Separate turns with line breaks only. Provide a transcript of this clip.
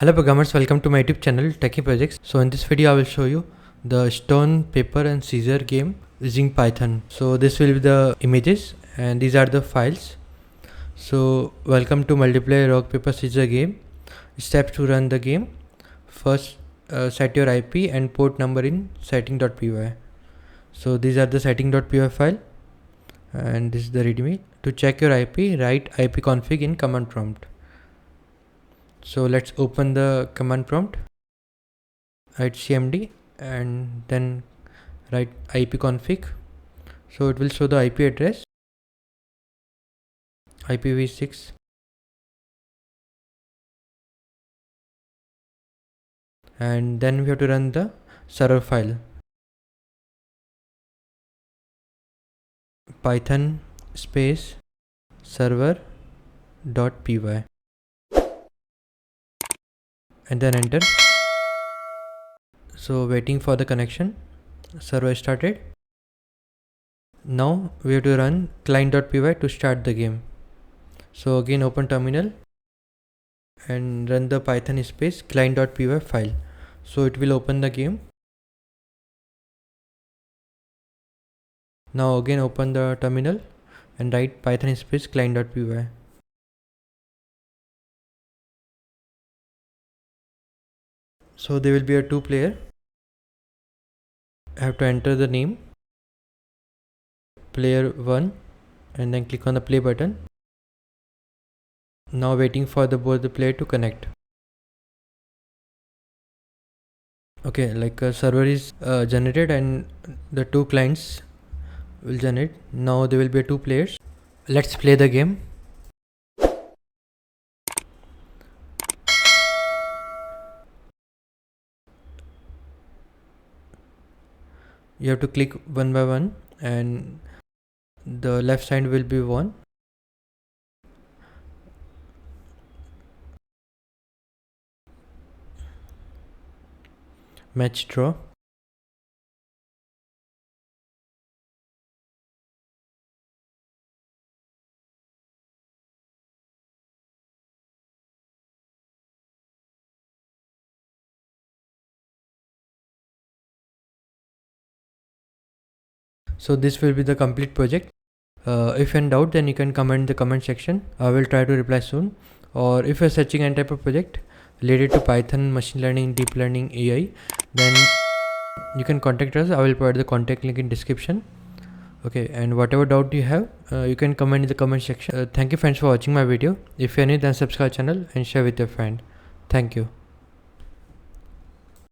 Hello programmers, welcome to my YouTube channel Techie Projects. So in this video I will show you the stone, paper and scissor game using Python. So this will be the images and these are the files. So welcome to multiplayer rock paper scissor game. Steps to run the game. First set your IP and port number in setting.py. So these are the setting.py file and this is the readme. To check your IP, write ipconfig in command prompt. So let's open the command prompt, write cmd and then write ipconfig. So it will show the IP address IPv6 and then we have to run the server file python space server.py and then enter. So waiting for the connection, server started. Now we have to run client.py to start the game. So again open terminal and run the python space client.py file. So it will open the game. Now again open the terminal and write python space client.py. So there will be a 2 player. I have to enter the name player 1 and then click on the play button. Now waiting for both the player to connect. Okay, like a server is generated and the 2 clients will generate. Now there will be 2 players. Let's play the game. You have to click one by one and the left side will be 1. Match draw. So this will be the complete project. If in doubt, then you can comment in the comment section. I will try to reply soon. Or if you're searching any type of project related to Python, machine learning, deep learning, AI, then you can contact us. I will provide the contact link in description. Okay, and whatever doubt you have, you can comment in the comment section. Thank you friends for watching my video. If you are new, then subscribe channel and share with your friend. Thank you.